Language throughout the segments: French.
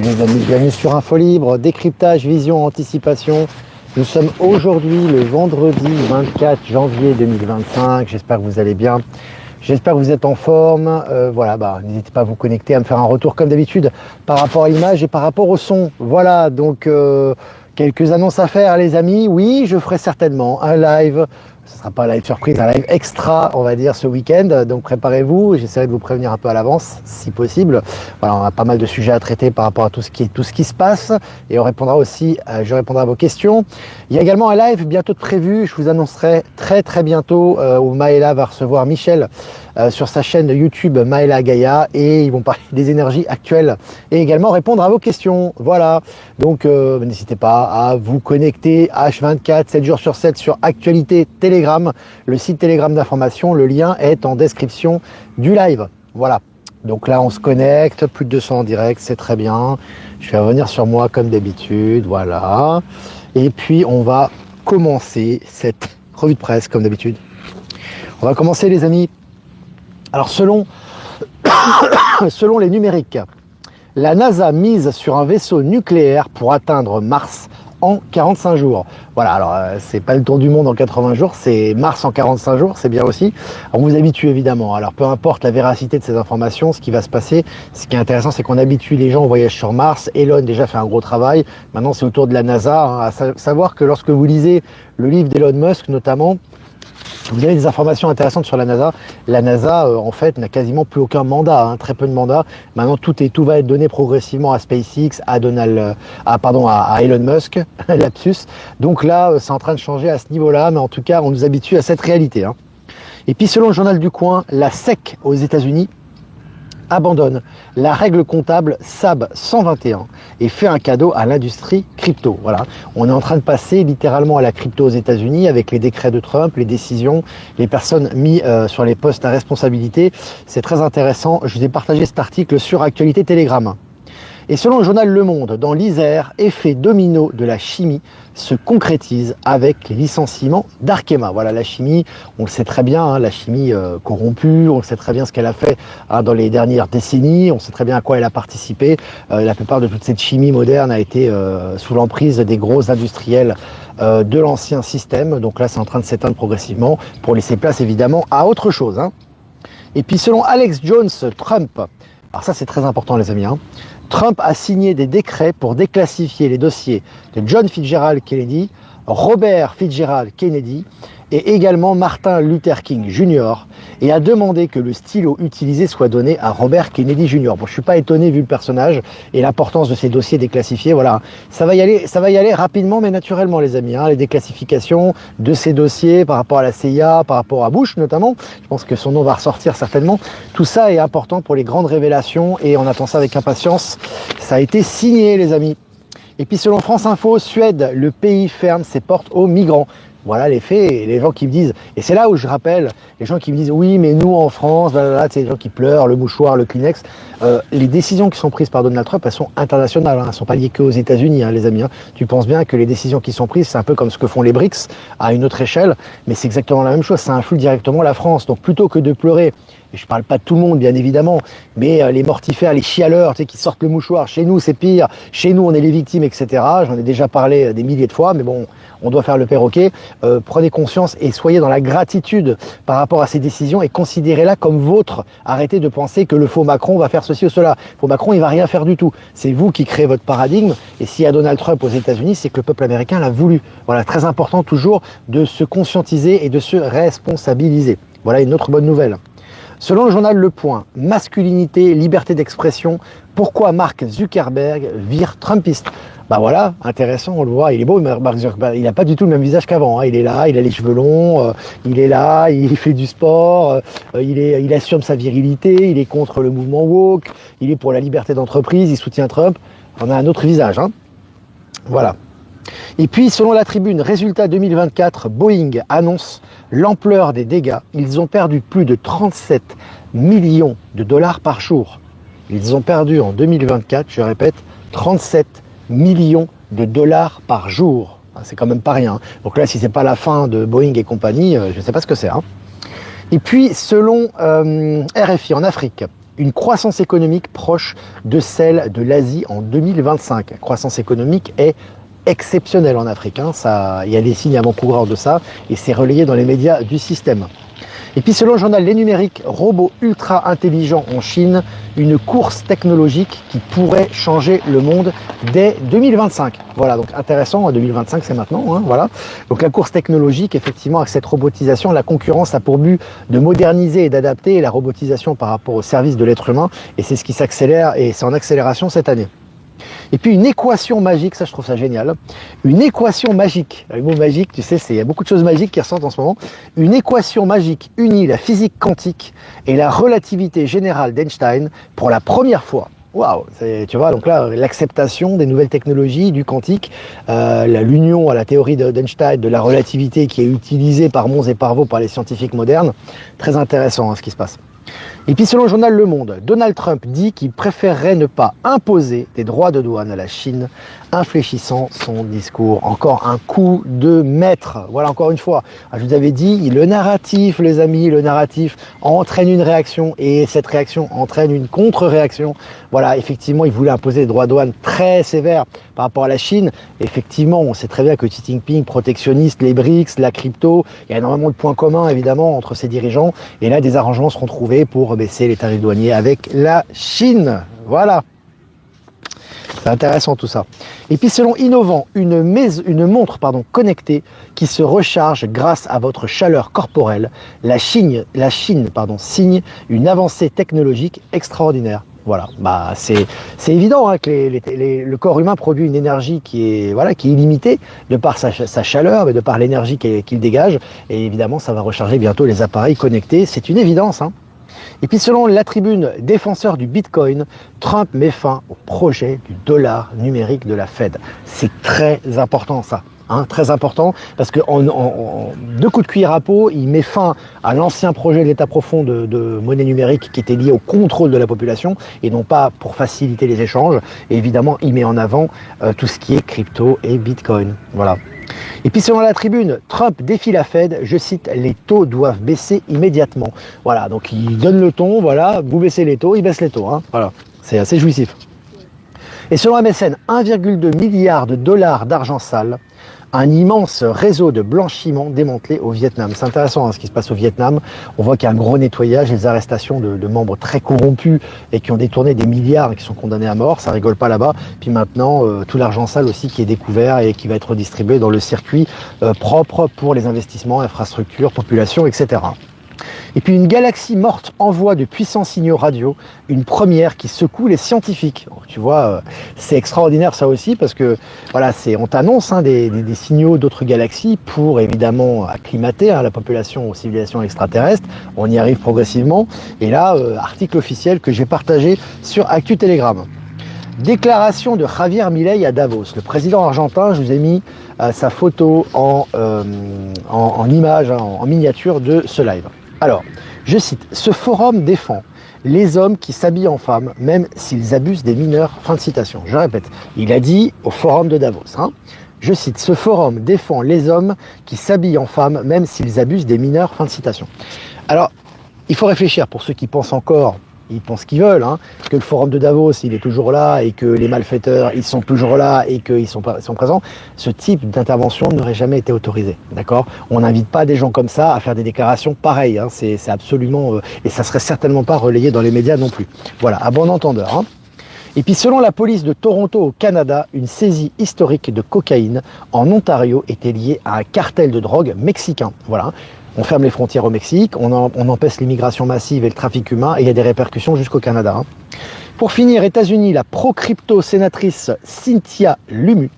les amis, bienvenue sur Info Libre, décryptage, vision, anticipation. Nous sommes aujourd'hui le vendredi 24 janvier 2025, j'espère que vous allez bien, j'espère que vous êtes en forme. N'hésitez pas à vous connecter, à me faire un retour comme d'habitude par rapport à l'image et par rapport au son. Voilà, donc quelques annonces à faire les amis. Oui, je ferai certainement un live. Ce ne sera pas un live surprise, un live extra, on va dire, ce week-end. Donc préparez-vous, j'essaierai de vous prévenir un peu à l'avance, si possible. Voilà, on a pas mal de sujets à traiter par rapport à tout ce qui se passe. Et je répondrai à vos questions. Il y a également un live bientôt de prévu. Je vous annoncerai très bientôt où Maëla va recevoir Michel sur sa chaîne YouTube Maëla Gaïa. Et ils vont parler des énergies actuelles et également répondre à vos questions. Voilà, donc n'hésitez pas à vous connecter H24, 7 jours sur 7 sur Actualité Telegram, le site Telegram d'information. Le lien est en description du live. Voilà, donc là on se connecte, plus de 200 en direct, c'est très bien. Je vais revenir sur moi comme d'habitude, voilà. Et puis on va commencer cette revue de presse comme d'habitude. On va commencer les amis. Alors selon les numériques, la NASA mise sur un vaisseau nucléaire pour atteindre Mars en 45 jours. Voilà, alors c'est pas le tour du monde en 80 jours, c'est Mars en 45 jours, c'est bien aussi. On vous habitue évidemment, alors peu importe la véracité de ces informations, ce qui va se passer, ce qui est intéressant c'est qu'on habitue les gens au voyage sur Mars. Elon déjà fait un gros travail, maintenant c'est au tour de la NASA, à savoir que lorsque vous lisez le livre d'Elon Musk notamment, vous avez des informations intéressantes sur la NASA. La NASA, en fait, n'a quasiment plus aucun mandat, très peu de mandats. Maintenant, tout va être donné progressivement à SpaceX, à Elon Musk, lapsus. Donc là, c'est en train de changer à ce niveau-là, mais en tout cas, on nous habitue à cette réalité. Et puis, selon le journal du coin, la SEC aux États-Unis abandonne la règle comptable SAB 121 et fait un cadeau à l'industrie crypto. Voilà, on est en train de passer littéralement à la crypto aux États-Unis avec les décrets de Trump, les décisions, les personnes mises sur les postes à responsabilité. C'est très intéressant. Je vous ai partagé cet article sur Actualité Telegram. Et selon le journal Le Monde, dans l'Isère, effet domino de la chimie se concrétise avec les licenciements d'Arkema. Voilà, la chimie, on le sait très bien, la chimie corrompue, on le sait très bien ce qu'elle a fait dans les dernières décennies, on sait très bien à quoi elle a participé. La plupart de toute cette chimie moderne a été sous l'emprise des gros industriels de l'ancien système. Donc là, c'est en train de s'éteindre progressivement pour laisser place évidemment à autre chose. Et puis selon Alex Jones, Trump, alors ça c'est très important les amis, Trump a signé des décrets pour déclassifier les dossiers de John Fitzgerald Kennedy, Robert Fitzgerald Kennedy et également Martin Luther King Jr. et a demandé que le stylo utilisé soit donné à Robert Kennedy Jr. Bon, je suis pas étonné vu le personnage et l'importance de ces dossiers déclassifiés. Voilà, ça va y aller rapidement mais naturellement les amis. Les déclassifications de ces dossiers par rapport à la CIA, par rapport à Bush notamment. Je pense que son nom va ressortir certainement. Tout ça est important pour les grandes révélations et on attend ça avec impatience. Ça a été signé les amis. Et puis selon France Info, Suède, le pays ferme ses portes aux migrants. Voilà les faits, et les gens qui me disent, et c'est là où je rappelle, les gens qui me disent oui mais nous en France, c'est les gens qui pleurent, le mouchoir, le Kleenex, les décisions qui sont prises par Donald Trump, elles sont internationales, elles ne sont pas liées qu'aux États-Unis les amis. Tu penses bien que les décisions qui sont prises, c'est un peu comme ce que font les BRICS à une autre échelle, mais c'est exactement la même chose, ça influe directement la France. Donc plutôt que de pleurer, et je parle pas de tout le monde bien évidemment, mais les mortifères, les chialeurs, qui sortent le mouchoir, chez nous c'est pire, chez nous on est les victimes, etc. J'en ai déjà parlé des milliers de fois, mais bon, on doit faire le perroquet. Prenez conscience et soyez dans la gratitude par rapport à ces décisions et considérez-la comme vôtre. Arrêtez de penser que le faux Macron va faire ceci ou cela. Le faux Macron, il va rien faire du tout. C'est vous qui créez votre paradigme. Et s'il y a Donald Trump aux États-Unis, c'est que le peuple américain l'a voulu. Voilà, très important toujours de se conscientiser et de se responsabiliser. Voilà une autre bonne nouvelle. Selon le journal Le Point, masculinité, liberté d'expression, pourquoi Mark Zuckerberg vire Trumpiste? Bah voilà, intéressant, on le voit, il est beau, Mark Zuckerberg, il n'a pas du tout le même visage qu'avant, il est là, il a les cheveux longs, il est là, il fait du sport, il assume sa virilité, il est contre le mouvement woke, il est pour la liberté d'entreprise, il soutient Trump, on a un autre visage, Voilà. Et puis, selon la Tribune, résultat 2024, Boeing annonce l'ampleur des dégâts. Ils ont perdu plus de 37 millions de dollars par jour. Ils ont perdu en 2024, je répète, 37 millions de dollars par jour. C'est quand même pas rien. Donc là, si c'est pas la fin de Boeing et compagnie, je ne sais pas ce que c'est. Et puis, selon RFI en Afrique, une croissance économique proche de celle de l'Asie en 2025. La croissance économique est exceptionnelle en Afrique, hein. Il y a des signes avant-coureurs de ça et c'est relayé dans les médias du système. Et puis selon le journal Les Numériques, robots ultra intelligents en Chine, une course technologique qui pourrait changer le monde dès 2025. Voilà, donc intéressant, 2025 c'est maintenant, hein, voilà. Donc la course technologique, effectivement, avec cette robotisation, la concurrence a pour but de moderniser et d'adapter la robotisation par rapport au service de l'être humain, et c'est ce qui s'accélère, et c'est en accélération cette année. Et puis une équation magique, ça je trouve ça génial, une équation magique, le mot magique, tu sais, il y a beaucoup de choses magiques qui ressortent en ce moment, une équation magique unit la physique quantique et la relativité générale d'Einstein pour la première fois. Waouh, tu vois, donc là, l'acceptation des nouvelles technologies, du quantique, l'union à la théorie d'Einstein, de la relativité qui est utilisée par Mons et Parvaux par les scientifiques modernes, très intéressant, hein, ce qui se passe. Et puis selon le journal Le Monde, Donald Trump dit qu'il préférerait ne pas imposer des droits de douane à la Chine, infléchissant son discours. Encore un coup de maître. Voilà, encore une fois, je vous avais dit, le narratif, les amis, le narratif entraîne une réaction et cette réaction entraîne une contre-réaction. Voilà, effectivement, il voulait imposer des droits de douane très sévères par rapport à la Chine. Effectivement, on sait très bien que Xi Jinping, protectionniste, les BRICS, la crypto, il y a énormément de points communs évidemment entre ces dirigeants. Et là, des arrangements seront trouvés pour baisser les tarifs douaniers avec la Chine. Voilà. C'est intéressant tout ça. Et puis selon Innovant, une montre connectée qui se recharge grâce à votre chaleur corporelle, la Chine signe une avancée technologique extraordinaire. Voilà, bah c'est évident hein, que le corps humain produit une énergie qui est illimitée de par sa chaleur, mais de par l'énergie qu'il dégage. Et évidemment, ça va recharger bientôt les appareils connectés. C'est une évidence, hein. Et puis selon la Tribune, défenseur du Bitcoin, Trump met fin au projet du dollar numérique de la Fed. C'est très important ça. Hein, très important, parce que en deux coups de cuillère à peau, il met fin à l'ancien projet de l'État profond de monnaie numérique qui était lié au contrôle de la population et non pas pour faciliter les échanges. Et évidemment, il met en avant tout ce qui est crypto et Bitcoin. Voilà. Et puis selon la Tribune, Trump défie la Fed, je cite, les taux doivent baisser immédiatement. Voilà, donc il donne le ton, voilà, vous baissez les taux, il baisse les taux. Hein, voilà, c'est assez jouissif. Et selon MSN, 1,2 milliard de dollars d'argent sale, un immense réseau de blanchiment démantelé au Vietnam. C'est intéressant hein, ce qui se passe au Vietnam. On voit qu'il y a un gros nettoyage, des arrestations de membres très corrompus et qui ont détourné des milliards et qui sont condamnés à mort. Ça rigole pas là-bas. Puis maintenant, tout l'argent sale aussi qui est découvert et qui va être redistribué dans le circuit propre pour les investissements, infrastructures, population, etc. Et puis une galaxie morte envoie de puissants signaux radio, une première qui secoue les scientifiques. Donc, tu vois, c'est extraordinaire ça aussi parce que voilà, on t'annonce hein, des signaux d'autres galaxies pour évidemment acclimater hein, la population aux civilisations extraterrestres. On y arrive progressivement. Et là, article officiel que j'ai partagé sur Actu Telegram. Déclaration de Javier Milei à Davos. Le président argentin, je vous ai mis sa photo en image, hein, en miniature de ce live. Alors, je cite, « Ce forum défend les hommes qui s'habillent en femmes, même s'ils abusent des mineurs. » Fin de citation. Je répète, il a dit au forum de Davos. Hein, je cite, « Ce forum défend les hommes qui s'habillent en femmes, même s'ils abusent des mineurs. » Fin de citation. Alors, il faut réfléchir pour ceux qui pensent encore, ils pensent qu'ils veulent, hein, que le forum de Davos, il est toujours là et que les malfaiteurs, ils sont toujours là et qu'ils sont présents. Ce type d'intervention n'aurait jamais été autorisé, d'accord ? On n'invite pas des gens comme ça à faire des déclarations pareilles, hein, c'est absolument... et ça serait certainement pas relayé dans les médias non plus. Voilà, à bon entendeur. Hein. Et puis selon la police de Toronto au Canada, une saisie historique de cocaïne en Ontario était liée à un cartel de drogue mexicain. Voilà. On ferme les frontières au Mexique, on empêche l'immigration massive et le trafic humain, et il y a des répercussions jusqu'au Canada. Hein. Pour finir, États-Unis, la pro-crypto sénatrice Cynthia Lummis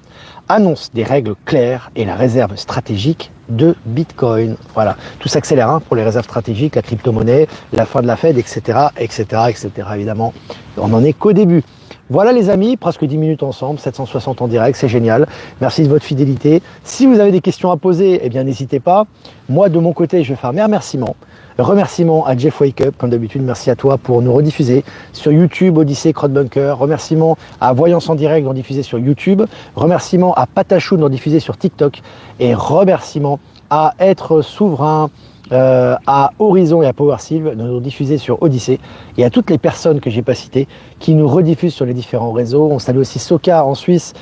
annonce des règles claires et la réserve stratégique de Bitcoin. Voilà, tout s'accélère hein, pour les réserves stratégiques, la crypto-monnaie, la fin de la Fed, etc., etc., etc. Évidemment, on n'en est qu'au début. Voilà les amis, presque 10 minutes ensemble, 760 en direct, c'est génial. Merci de votre fidélité. Si vous avez des questions à poser, eh bien n'hésitez pas. Moi de mon côté, je vais faire mes remerciements. Remerciements à Jeff Wake Up, comme d'habitude, merci à toi pour nous rediffuser sur YouTube, Odyssée, Crowdbunker. Remerciements à Voyance en direct d'en diffuser sur YouTube. Remerciements à Patachou d'en diffuser sur TikTok. Et remerciements à Être Souverain, à Horizon et à PowerSylve de nous diffuser sur Odyssée, et à toutes les personnes que j'ai pas citées qui nous rediffusent sur les différents réseaux. On salue aussi Soka en Suisse,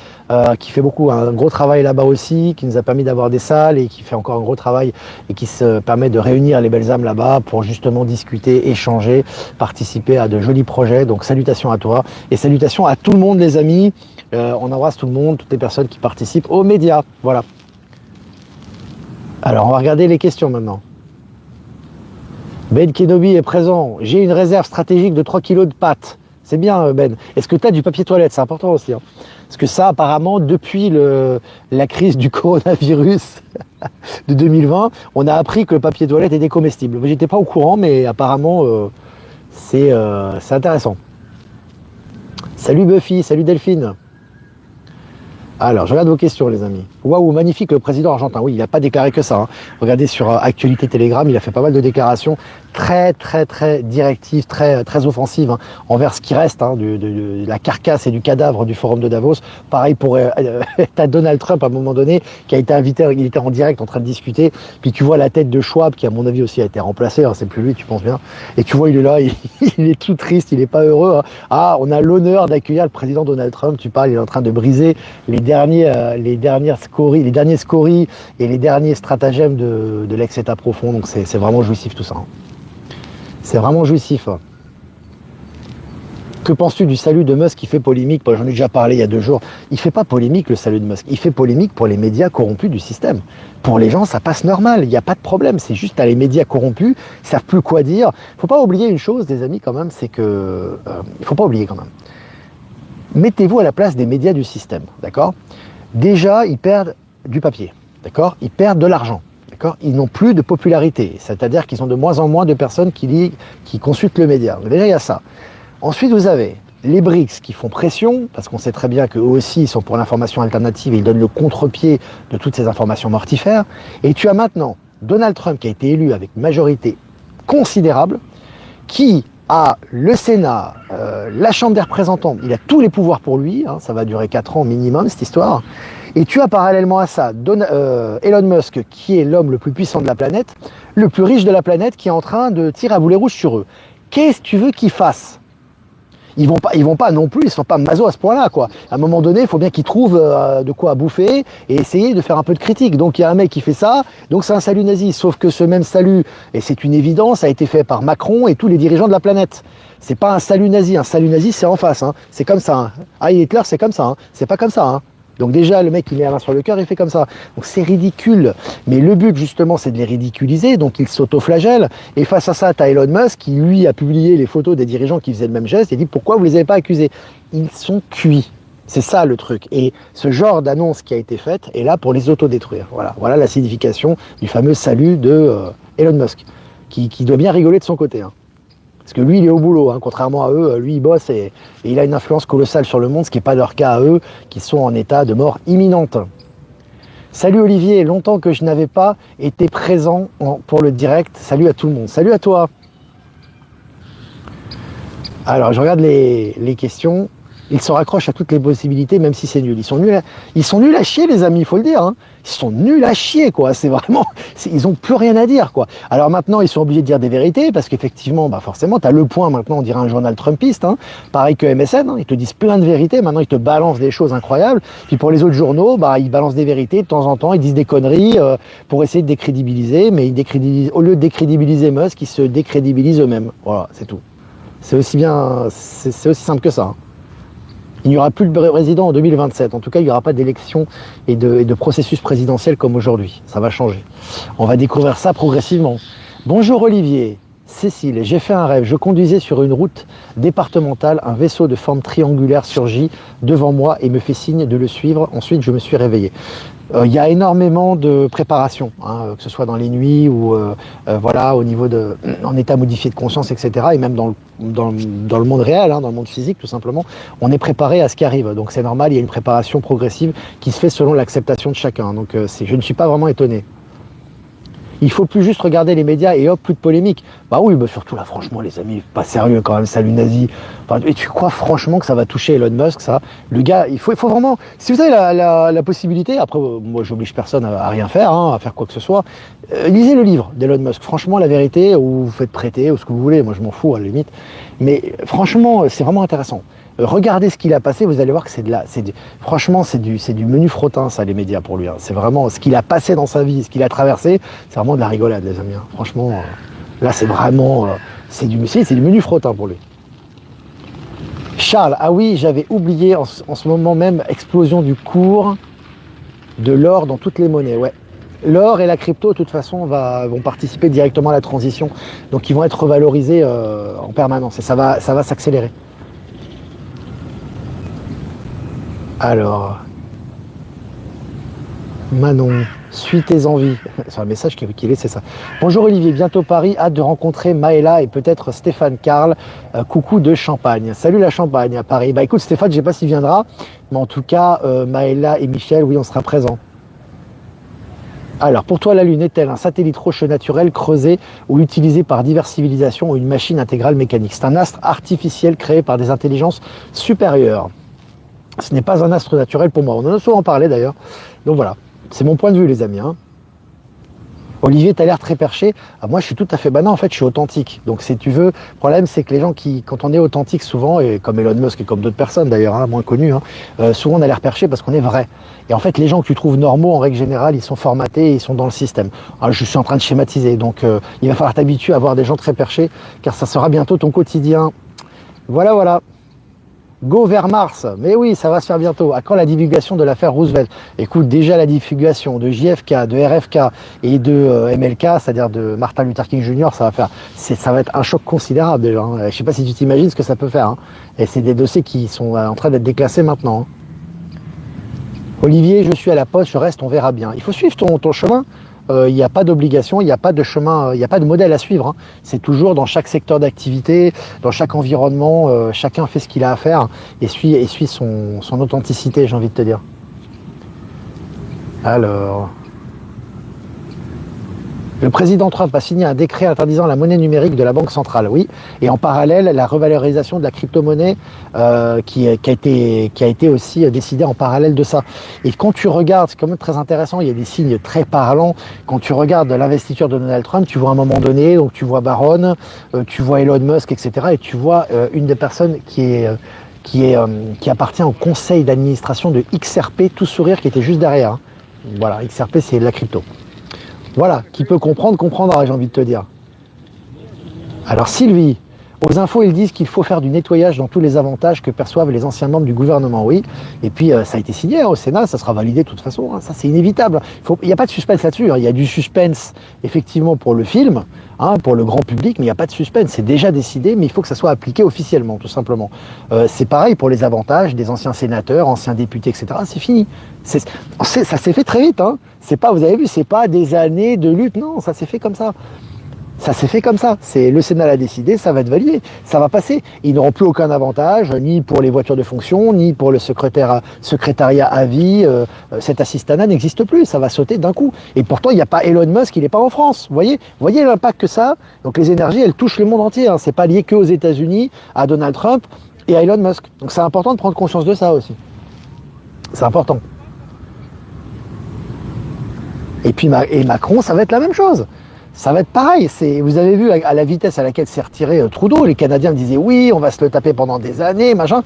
qui fait un gros travail là-bas aussi, qui nous a permis d'avoir des salles et qui fait encore un gros travail et qui se permet de réunir les belles âmes là-bas pour justement discuter, échanger, participer à de jolis projets. Donc salutations à toi et salutations à tout le monde les amis. On embrasse tout le monde, toutes les personnes qui participent aux médias. Voilà. Alors on va regarder les questions maintenant. Ben Kenobi est présent. J'ai une réserve stratégique de 3 kilos de pâtes. C'est bien Ben. Est-ce que tu as du papier toilette? C'est important aussi. Hein. Parce que ça, apparemment, depuis la crise du coronavirus de 2020, on a appris que le papier toilette était comestible. J'étais pas au courant, mais apparemment, c'est intéressant. Salut Buffy, salut Delphine. Alors, je regarde vos questions, les amis. Waouh, magnifique le président argentin. Oui, il n'a pas déclaré que ça. Hein. Regardez sur Actualité Telegram, il a fait pas mal de déclarations très directives, très offensives hein, envers ce qui reste hein, de la carcasse et du cadavre du forum de Davos. Pareil pour t'as Donald Trump à un moment donné qui a été invité, il était en direct en train de discuter. Puis tu vois la tête de Schwab qui à mon avis aussi a été remplacée. Hein, c'est plus lui, tu penses bien. Et tu vois, il est là, il est tout triste, il est pas heureux. Hein. Ah, on a l'honneur d'accueillir le président Donald Trump. Tu parles, il est en train de briser les dernières scories, les derniers scories et les derniers stratagèmes de l'ex-État profond. Donc c'est vraiment jouissif tout ça. Hein. C'est vraiment jouissif. Que penses-tu du salut de Musk qui fait polémique? J'en ai déjà parlé il y a 2 jours. Il fait pas polémique le salut de Musk. Il fait polémique pour les médias corrompus du système. Pour les gens, ça passe normal. Il n'y a pas de problème. C'est juste à les médias corrompus, ils savent plus quoi dire. Il faut pas oublier une chose, les amis, quand même, c'est que il faut pas oublier quand même. Mettez-vous à la place des médias du système, d'accord? Déjà, ils perdent du papier, d'accord? Ils perdent de l'argent, d'accord? Ils n'ont plus de popularité, c'est-à-dire qu'ils ont de moins en moins de personnes qui consultent le média. Déjà, il y a ça. Ensuite, vous avez les BRICS qui font pression, parce qu'on sait très bien qu'eux aussi, ils sont pour l'information alternative et ils donnent le contre-pied de toutes ces informations mortifères. Et tu as maintenant Donald Trump qui a été élu avec une majorité considérable, qui a le Sénat, la Chambre des représentants, il a tous les pouvoirs pour lui, hein, ça va durer 4 ans minimum cette histoire, et tu as parallèlement à ça Elon Musk qui est l'homme le plus puissant de la planète, le plus riche de la planète qui est en train de tirer à boulet rouge sur eux. Qu'est-ce que tu veux qu'ils fassent? Ils vont pas non plus, ils sont pas maso à ce point-là, quoi. À un moment donné, il faut bien qu'ils trouvent de quoi bouffer et essayer de faire un peu de critique. Donc il y a un mec qui fait ça, donc c'est un salut nazi. Sauf que ce même salut, et c'est une évidence, a été fait par Macron et tous les dirigeants de la planète. C'est pas un salut nazi. Un salut nazi, c'est en face. Hein. C'est comme ça. Hein. Ah, Hitler, c'est comme ça. Hein. C'est pas comme ça. Hein. Donc déjà, le mec, il met la main sur le cœur, il fait comme ça. Donc c'est ridicule. Mais le but, justement, c'est de les ridiculiser. Donc ils s'autoflagellent. Et face à ça, tu as Elon Musk qui, lui, a publié les photos des dirigeants qui faisaient le même geste et dit pourquoi vous les avez pas accusés? Ils sont cuits. C'est ça le truc. Et ce genre d'annonce qui a été faite est là pour les autodétruire. Voilà la signification du fameux salut de Elon Musk, qui doit bien rigoler de son côté. Hein. Parce que lui, il est au boulot, hein. Contrairement à eux, lui, il bosse et il a une influence colossale sur le monde, ce qui n'est pas leur cas à eux, qui sont en état de mort imminente. Salut Olivier, longtemps que je n'avais pas été présent pour le direct. Salut à tout le monde. Salut à toi. Alors, je regarde les questions. Ils se raccrochent à toutes les possibilités, même si c'est nul. Ils sont nuls à chier, les amis, il faut le dire. Hein. Ils sont nuls à chier, quoi. C'est vraiment, ils ont plus rien à dire, quoi. Alors maintenant, ils sont obligés de dire des vérités, parce qu'effectivement, bah forcément, t'as Le Point maintenant, on dirait un journal trumpiste. Hein. Pareil que MSN, hein. Ils te disent plein de vérités. Maintenant, ils te balancent des choses incroyables. Puis pour les autres journaux, bah ils balancent des vérités de temps en temps. Ils disent des conneries pour essayer de décrédibiliser, mais ils décrédibilisent, au lieu de décrédibiliser Musk, ils se décrédibilisent eux-mêmes. Voilà, c'est tout. C'est aussi simple que ça. Hein. Il n'y aura plus de président en 2027. En tout cas, il n'y aura pas d'élection et de processus présidentiel comme aujourd'hui. Ça va changer. On va découvrir ça progressivement. Bonjour Olivier. Cécile, j'ai fait un rêve. Je conduisais sur une route départementale. Un vaisseau de forme triangulaire surgit devant moi et me fait signe de le suivre. Ensuite, je me suis réveillé. Il y a énormément de préparation, hein, que ce soit dans les nuits ou voilà, au niveau en état modifié de conscience, etc. Et même dans le monde réel, hein, dans le monde physique, tout simplement, on est préparé à ce qui arrive. Donc c'est normal, il y a une préparation progressive qui se fait selon l'acceptation de chacun. Donc je ne suis pas vraiment étonné. Il faut plus juste regarder les médias et hop, plus de polémique. Bah oui, bah surtout là, franchement, les amis, pas sérieux quand même, salut nazi. Enfin, et tu crois franchement que ça va toucher Elon Musk, ça? Le gars, il faut vraiment. Si vous avez la possibilité, après, moi, j'oblige personne à rien faire, hein, à faire quoi que ce soit. Lisez le livre d'Elon Musk. Franchement, la vérité, ou vous faites prêter, ou ce que vous voulez. Moi, je m'en fous à la limite. Mais franchement, c'est vraiment intéressant. Regardez ce qu'il a passé, vous allez voir que franchement, c'est du menu frottin, ça, les médias pour lui. Hein. C'est vraiment ce qu'il a passé dans sa vie, ce qu'il a traversé, c'est vraiment de la rigolade, les amis. Hein. Franchement, là, c'est vraiment, c'est du menu frottin pour lui. Charles, ah oui, j'avais oublié en ce moment même, explosion du cours de l'or dans toutes les monnaies, ouais. L'or et la crypto, de toute façon, vont participer directement à la transition, donc ils vont être revalorisés en permanence et ça va s'accélérer. Alors, Manon, suis tes envies. C'est un message qui est laissé ça. Bonjour Olivier, bientôt Paris, hâte de rencontrer Maëla et peut-être Stéphane Carl. Coucou de Champagne. Salut la Champagne à Paris. Bah écoute Stéphane, je sais pas s'il viendra, mais en tout cas, Maëla et Michel, oui, on sera présents. Alors, pour toi, la Lune est-elle un satellite rocheux naturel creusé ou utilisé par diverses civilisations ou une machine intégrale mécanique? C'est un astre artificiel créé par des intelligences supérieures. Ce n'est pas un astre naturel pour moi. On en a souvent parlé d'ailleurs. Donc voilà, c'est mon point de vue les amis. Hein. Olivier, tu as l'air très perché. Ah, moi, je suis tout à fait... Bah non, en fait, je suis authentique. Donc, si tu veux, le problème, c'est que les gens quand on est authentique souvent, et comme Elon Musk et comme d'autres personnes d'ailleurs, hein, moins connues, hein, souvent on a l'air perché parce qu'on est vrai. Et en fait, les gens que tu trouves normaux, en règle générale, ils sont formatés et ils sont dans le système. Alors, je suis en train de schématiser. Donc, il va falloir t'habituer à voir des gens très perchés, car ça sera bientôt ton quotidien. Voilà, voilà. Go vers Mars, mais oui, ça va se faire bientôt. À quand la divulgation de l'affaire Roosevelt? Écoute, déjà la divulgation de JFK, de RFK et de MLK, c'est-à-dire de Martin Luther King Jr., ça va être un choc considérable déjà. Hein. Je ne sais pas si tu t'imagines ce que ça peut faire. Hein. Et c'est des dossiers qui sont en train d'être déclassés maintenant. Hein. Olivier, je suis à la poste, je reste, on verra bien. Il faut suivre ton chemin. Il n'y a pas d'obligation, il n'y a pas de chemin, il n'y a pas de modèle à suivre. Hein. C'est toujours dans chaque secteur d'activité, dans chaque environnement, chacun fait ce qu'il a à faire et suit son authenticité, j'ai envie de te dire. Alors... Le président Trump a signé un décret interdisant la monnaie numérique de la Banque centrale, oui. Et en parallèle, la revalorisation de la crypto-monnaie qui a été aussi décidée en parallèle de ça. Et quand tu regardes, c'est quand même très intéressant, il y a des signes très parlants. Quand tu regardes l'investiture de Donald Trump, tu vois à un moment donné, donc tu vois Barron, tu vois Elon Musk, etc. Et tu vois une des personnes qui appartient au conseil d'administration de XRP, tout sourire, qui était juste derrière. Hein. Voilà, XRP, c'est de la crypto. Voilà, qui peut comprendre, comprendra, j'ai envie de te dire. Alors Sylvie, aux infos, ils disent qu'il faut faire du nettoyage dans tous les avantages que perçoivent les anciens membres du gouvernement, oui. Et puis, ça a été signé hein, au Sénat, ça sera validé de toute façon, hein, ça c'est inévitable. Il n'y a pas de suspense là-dessus, hein. Il y a du suspense, effectivement, pour le film, hein, pour le grand public, mais il n'y a pas de suspense, c'est déjà décidé, mais il faut que ça soit appliqué officiellement, tout simplement. C'est pareil pour les avantages des anciens sénateurs, anciens députés, etc. C'est fini. Ça s'est fait très vite, hein. C'est pas, vous avez vu, c'est pas des années de lutte, non, ça s'est fait comme ça. Ça s'est fait comme ça. Le Sénat l'a décidé, ça va être validé, ça va passer. Ils n'auront plus aucun avantage, ni pour les voitures de fonction, ni pour le secrétariat à vie. Cet assistanat n'existe plus, ça va sauter d'un coup. Et pourtant, il n'y a pas Elon Musk, il n'est pas en France. Vous voyez l'impact que ça a. Donc les énergies, elles touchent le monde entier. Hein. C'est pas lié qu'aux États-Unis, à Donald Trump et à Elon Musk. Donc c'est important de prendre conscience de ça aussi. C'est important. Et puis Macron, ça va être la même chose. Ça va être pareil. Vous avez vu à la vitesse à laquelle s'est retiré Trudeau, les Canadiens disaient oui, on va se le taper pendant des années, machin.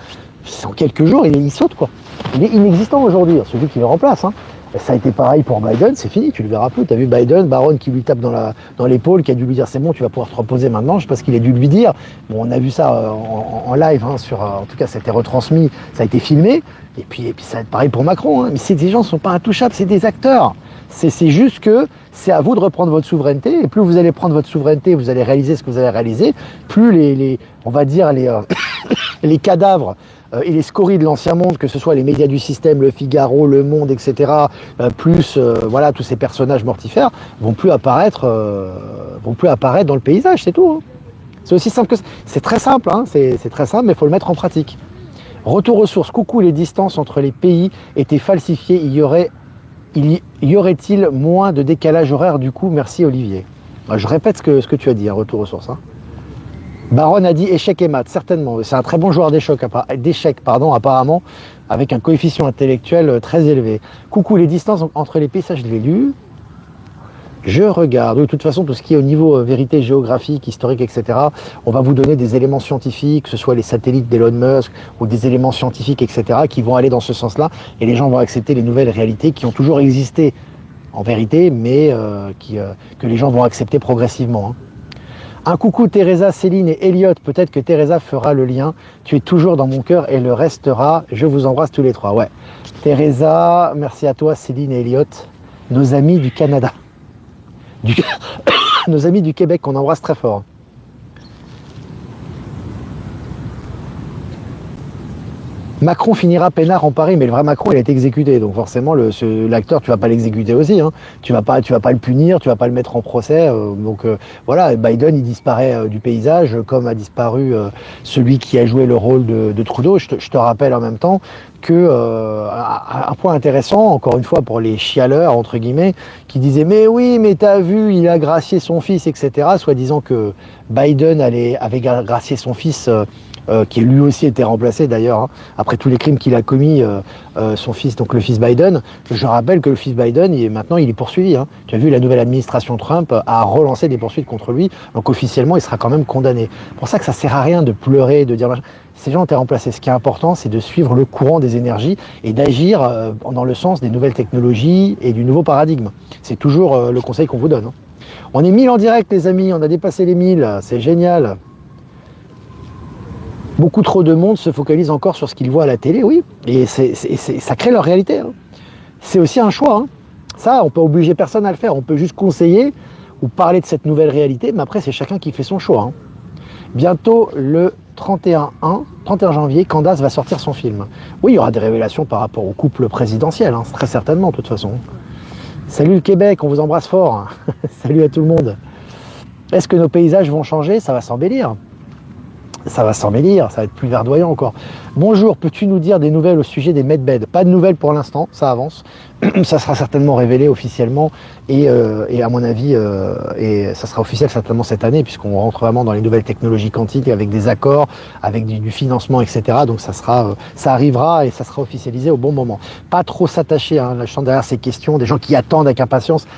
En quelques jours, il saute quoi. Il est inexistant aujourd'hui, celui qui le remplace. Hein. Ça a été pareil pour Biden, c'est fini, tu le verras plus. Tu as vu Biden, Barron qui lui tape dans l'épaule, qui a dû lui dire c'est bon, tu vas pouvoir te reposer maintenant. Je sais pas ce qu'il a dû lui dire. Bon, on a vu ça en live, hein, en tout cas, ça a été retransmis, ça a été filmé. Et puis ça va être pareil pour Macron. Hein. Mais ces gens ne sont pas intouchables, c'est des acteurs. C'est juste que c'est à vous de reprendre votre souveraineté. Et plus vous allez prendre votre souveraineté, vous allez réaliser ce que vous allez réaliser, plus on va dire les cadavres et les scories de l'ancien monde, que ce soit les médias du système, Le Figaro, Le Monde, etc., plus voilà tous ces personnages mortifères, vont plus apparaître dans le paysage, c'est tout. Hein. C'est aussi simple que ça. C'est très simple, hein, c'est très simple, mais il faut le mettre en pratique. Retour aux sources. Coucou, les distances entre les pays étaient falsifiées. Il y aurait y aurait-il moins de décalage horaire du coup? Merci Olivier. Je répète ce que tu as dit, retour aux sources. Baron a dit échec et maths, certainement. C'est un très bon joueur d'échecs, apparemment, avec un coefficient intellectuel très élevé. Coucou, les distances entre les pays, ça je l'ai lu. Je regarde. Oui, de toute façon, tout ce qui est au niveau vérité géographique, historique, etc., on va vous donner des éléments scientifiques, que ce soit les satellites d'Elon Musk ou des éléments scientifiques, etc., qui vont aller dans ce sens-là. Et les gens vont accepter les nouvelles réalités qui ont toujours existé en vérité, mais que les gens vont accepter progressivement. Un coucou Teresa, Céline et Elliot. Peut-être que Teresa fera le lien. Tu es toujours dans mon cœur et le restera. Je vous embrasse tous les trois. Ouais. Teresa, merci à toi, Céline et Elliot. Nos amis du Canada. Nos amis du Québec qu'on embrasse très fort. Macron finira peinard en Paris, mais le vrai Macron, il a été exécuté. Donc forcément, l'acteur, tu vas pas l'exécuter aussi. Tu vas pas le punir, tu vas pas le mettre en procès. Voilà, Biden, il disparaît du paysage, comme a disparu celui qui a joué le rôle de Trudeau. Je te rappelle en même temps que un point intéressant, encore une fois, pour les chialeurs, entre guillemets, qui disaient « Mais oui, mais t'as vu, il a gracié son fils, etc. » Soi-disant que Biden avait gracié son fils... qui lui aussi était remplacé d'ailleurs, après tous les crimes qu'il a commis, son fils, donc le fils Biden. Je rappelle que le fils Biden, maintenant il est poursuivi. Tu as vu, la nouvelle administration Trump a relancé des poursuites contre lui, donc officiellement il sera quand même condamné. C'est pour ça que ça sert à rien de pleurer, de dire ces gens ont été remplacés. Ce qui est important, c'est de suivre le courant des énergies et d'agir dans le sens des nouvelles technologies et du nouveau paradigme. C'est toujours le conseil qu'on vous donne. On est 1000 en direct les amis, on a dépassé les 1000, c'est génial. Beaucoup trop de monde se focalise encore sur ce qu'ils voient à la télé, oui, et ça crée leur réalité. C'est aussi un choix. Ça, on peut obliger personne à le faire. On peut juste conseiller ou parler de cette nouvelle réalité, mais après, c'est chacun qui fait son choix. Bientôt, le 31 janvier, Candace va sortir son film. Oui, il y aura des révélations par rapport au couple présidentiel, très certainement, de toute façon. Salut le Québec, on vous embrasse fort. Salut à tout le monde. Est-ce que nos paysages vont changer? Ça va s'embellir. Ça va s'embellir, ça va être plus verdoyant encore. Bonjour, peux-tu nous dire des nouvelles au sujet des medbeds? Pas de nouvelles pour l'instant, ça avance. Ça sera certainement révélé officiellement et à mon avis, et ça sera officiel certainement cette année puisqu'on rentre vraiment dans les nouvelles technologies quantiques avec des accords, avec du financement, etc. Donc ça arrivera et ça sera officialisé au bon moment. Pas trop s'attacher, la chance derrière ces questions, des gens qui attendent avec impatience.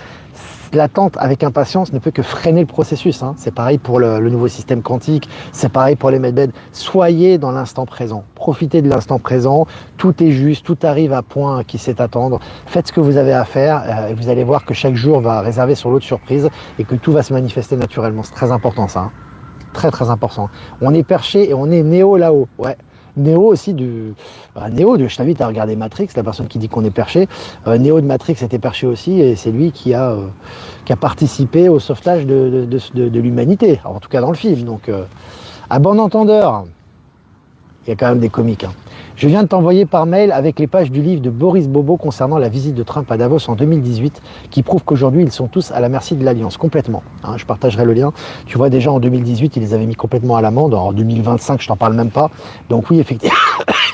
L'attente avec impatience ne peut que freiner le processus. C'est pareil pour le nouveau système quantique, c'est pareil pour les medbeds. Soyez dans l'instant présent, profitez de l'instant présent, tout est juste, tout arrive à point qui sait attendre. Faites ce que vous avez à faire et vous allez voir que chaque jour va réserver sur l'autre surprise et que tout va se manifester naturellement. C'est très important ça, très très important. On est perché et on est néo là-haut, ouais. Néo aussi je t'invite à regarder Matrix, la personne qui dit qu'on est perché. Néo de Matrix était perché aussi et c'est lui qui a participé au sauvetage de l'humanité, en tout cas dans le film. Donc, à bon entendeur, il y a quand même des comiques. Je viens de t'envoyer par mail avec les pages du livre de Boris Bobo concernant la visite de Trump à Davos en 2018, qui prouve qu'aujourd'hui ils sont tous à la merci de l'Alliance, complètement. Je partagerai le lien. Tu vois déjà en 2018, ils les avaient mis complètement à l'amende. En 2025, je t'en parle même pas. Donc oui,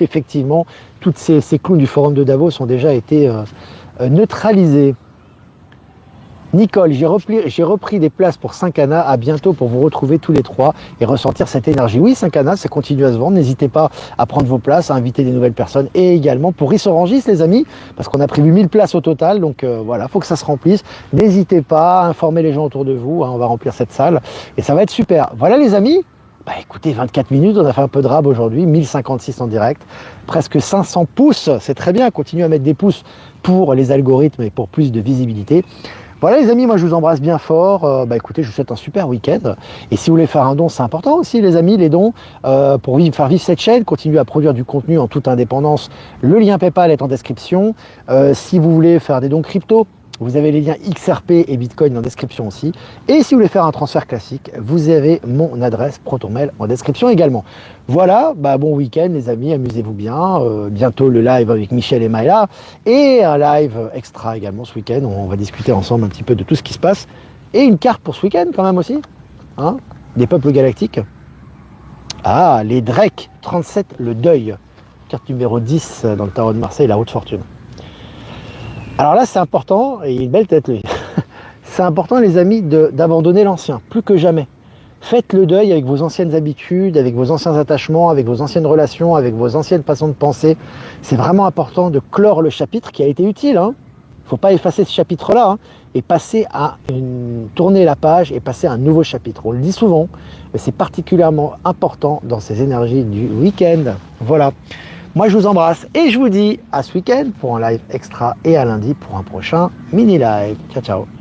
effectivement, toutes ces clowns du forum de Davos ont déjà été neutralisés. Nicole, j'ai repris des places pour Saint-Cana, à bientôt pour vous retrouver tous les trois et ressentir cette énergie. Oui, Saint-Cana, ça continue à se vendre, n'hésitez pas à prendre vos places, à inviter des nouvelles personnes et également pour Rissorangis les amis, parce qu'on a prévu 1000 places au total, donc voilà, faut que ça se remplisse. N'hésitez pas à informer les gens autour de vous, on va remplir cette salle et ça va être super. Voilà les amis, écoutez, 24 minutes, on a fait un peu de rab aujourd'hui, 1056 en direct, presque 500 pouces, c'est très bien, continuez à mettre des pouces pour les algorithmes et pour plus de visibilité. Voilà les amis, moi je vous embrasse bien fort. Écoutez, je vous souhaite un super week-end. Et si vous voulez faire un don, c'est important aussi les amis, les dons, pour faire vivre cette chaîne, continuer à produire du contenu en toute indépendance. Le lien PayPal est en description. Si vous voulez faire des dons crypto, vous avez les liens XRP et Bitcoin en description aussi. Et si vous voulez faire un transfert classique, vous avez mon adresse ProtonMail en description également. Voilà, bon week-end les amis, amusez-vous bien. Bientôt le live avec Michel et Maïla. Et un live extra également ce week-end. On va discuter ensemble un petit peu de tout ce qui se passe. Et une carte pour ce week-end quand même aussi. Des peuples galactiques. Ah, les Drake 37, le deuil. Carte numéro 10 dans le tarot de Marseille, la haute fortune. Alors là, c'est important, et il a une belle tête lui. C'est important, les amis, d'abandonner l'ancien, plus que jamais. Faites le deuil avec vos anciennes habitudes, avec vos anciens attachements, avec vos anciennes relations, avec vos anciennes façons de penser. C'est vraiment important de clore le chapitre qui a été utile. Il ne faut pas effacer ce chapitre-là et passer à tourner la page et passer à un nouveau chapitre. On le dit souvent, mais c'est particulièrement important dans ces énergies du week-end. Voilà. Moi, je vous embrasse et je vous dis à ce week-end pour un live extra et à lundi pour un prochain mini-live. Ciao, ciao.